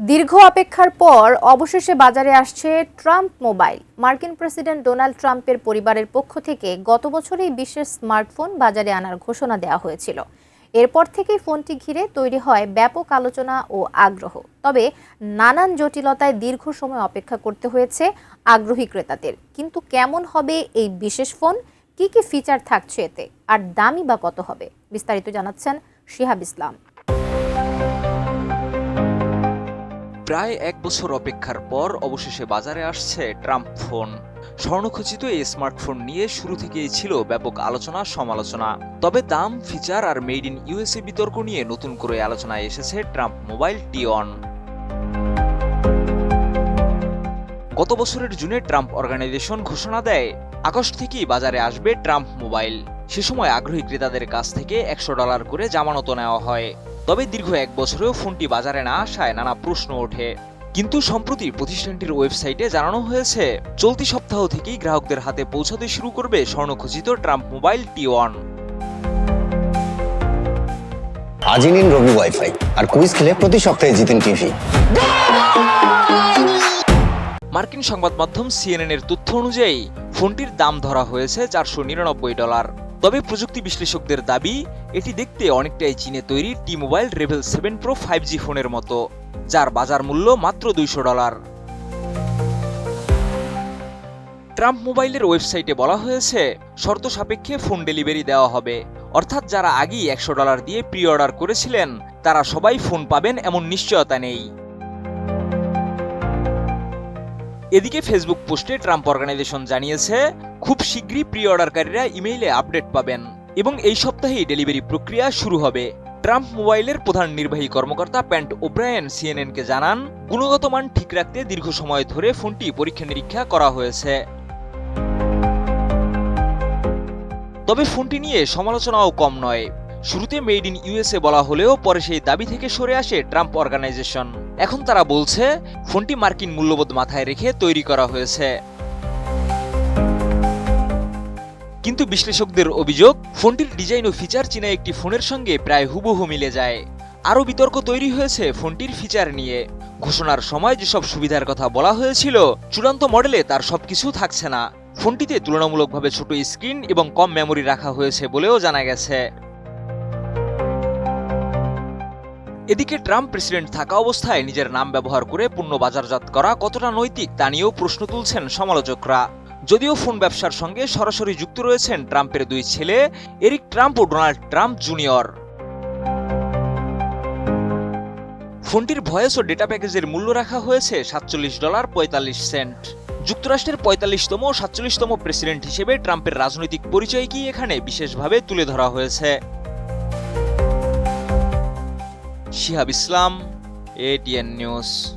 দীর্ঘ অপেক্ষার পর অবশেষে বাজারে আসছে ট্রাম্প মোবাইল। মার্কিন প্রেসিডেন্ট ডোনাল্ড ট্রাম্পের পরিবারের পক্ষ থেকে গত বছরেই বিশেষ স্মার্টফোন বাজারে আনার ঘোষণা দেওয়া হয়েছিল। এরপর থেকেই ফোনটি ঘিরে তৈরি হয় ব্যাপক আলোচনা ও আগ্রহ। তবে নানান জটিলতায় দীর্ঘ সময় অপেক্ষা করতে হয়েছে আগ্রহী ক্রেতাদের। কিন্তু কেমন হবে এই বিশেষ ফোন, কি কি ফিচার থাকছে এতে, আর দামই বা কত হবে, বিস্তারিত জানাচ্ছেন শিহাব ইসলাম। প্রায় এক বছর অপেক্ষার পর অবশেষে বাজারে আসছে ট্রাম্প ফোন। স্বর্ণখচিত এই স্মার্টফোন নিয়ে শুরু থেকেই ছিল ব্যাপক আলোচনা সমালোচনা। তবে দাম, ফিচার আর মেড ইন ইউএসএ বিতর্ক নিয়ে নতুন করে আলোচনায় এসেছে ট্রাম্প মোবাইল টি1। গত বছরের জুনে ট্রাম্প অর্গানাইজেশন ঘোষণা দেয় আগস্ট থেকেই বাজারে আসবে ট্রাম্প মোবাইল। সে সময় আগ্রহী ক্রেতাদের কাছ থেকে $100 করে জামানত নেওয়া হয়। তবে দীর্ঘ এক বছরেও ফোনটি বাজারে না আসায় নানা প্রশ্ন ওঠে। কিন্তু সম্প্রতি প্রতিষ্ঠানটির ওয়েবসাইটে জানানো হয়েছে চলতি সপ্তাহ থেকেই গ্রাহকদের হাতে পৌঁছাতে শুরু করবে স্বর্ণখচিত ট্রাম্প মোবাইল টি1। আজই নিন রবি ওয়াইফাই আর কুইজ খেলে প্রতি সপ্তাহে জিতেন টিভি। মার্কিন সংবাদ মাধ্যম CNN এর তথ্য অনুযায়ী ফোনটির দাম ধরা হয়েছে $499। তবে প্রযুক্তি বিশ্লেষকদের দাবি এটি দেখতে অনেকটাই চীনে তৈরি টি-মোবাইল রেভেল 7 প্রো 5G ফোনের মতো, যার বাজার মূল্য মাত্র $200। ট্রাম্প মোবাইলের ওয়েবসাইটে বলা হয়েছে শর্ত সাপেক্ষে ফোন ডেলিভারি দেওয়া হবে, অর্থাৎ যারা আগেই $100 দিয়ে প্রি অর্ডার করেছিলেন তারা সবাই ফোন পাবেন এমন নিশ্চয়তা নেই। এদিকে ফেসবুক পোস্টে ট্রাম্প অর্গানাইজেশন জানিয়েছে খুব শীঘ্রই প্রি অর্ডারকারীরা ইমেইলে আপডেট পাবেন এবং এই সপ্তাহেই ডেলিভারি প্রক্রিয়া শুরু হবে। ট্রাম্প মোবাইলের প্রধান নির্বাহী কর্মকর্তা প্যাট ওব্রায়েন CNN-কে জানান, গুণগত মান ঠিক রাখতে দীর্ঘ সময় ধরে ফোনটি পরীক্ষা নিরীক্ষা করা হয়েছে। তবে ফোনটি নিয়ে সমালোচনাও কম নয়। শুরুতে মেড ইন ইউএসএ বলা হলেও পরে সেই দাবি থেকে সরে আসে ট্রাম্প অর্গানাইজেশন। এখন তারা বলছে ফোনটি মার্কিন মূল্যবোধ মাথায় রেখে তৈরি করা হয়েছে। কিন্তু বিশ্লেষকদের অভিযোগ, ফোনটির ডিজাইন ও ফিচার চীনা একটি ফোনের সঙ্গে প্রায় হুবহু মিলে যায়। আরও বিতর্ক তৈরি হয়েছে ফোনটির ফিচার নিয়ে। ঘোষণার সময় যেসব সুবিধার কথা বলা হয়েছিল চূড়ান্ত মডেলে তার সবকিছু থাকছে না। ফোনটিতে তুলনামূলকভাবে ছোট স্ক্রিন এবং কম মেমোরি রাখা হয়েছে বলেও জানা গেছে। এদিকে ট্রাম্প প্রেসিডেন্ট থাকা অবস্থায় নিজের নাম ব্যবহার করে পণ্য বাজারজাত করা কতটা নৈতিক তা নিয়েও প্রশ্ন তুলছেন সমালোচকরা। যদিও ফোন ব্যবসার সঙ্গে সরাসরি যুক্ত রয়েছেন ট্রাম্পের দুই ছেলে এরিক ট্রাম্প ও ডোনাল্ড ট্রাম্প জুনিয়র। ফোনটির ভয়েস ও ডেটা প্যাকেজের মূল্য রাখা হয়েছে $47.45। যুক্তরাষ্ট্রের 45তম ও 47তম প্রেসিডেন্ট হিসেবে ট্রাম্পের রাজনৈতিক পরিচয়কেই এখানে বিশেষভাবে তুলে ধরা হয়েছে। শিহাব ইসলাম, ATN নিউজ।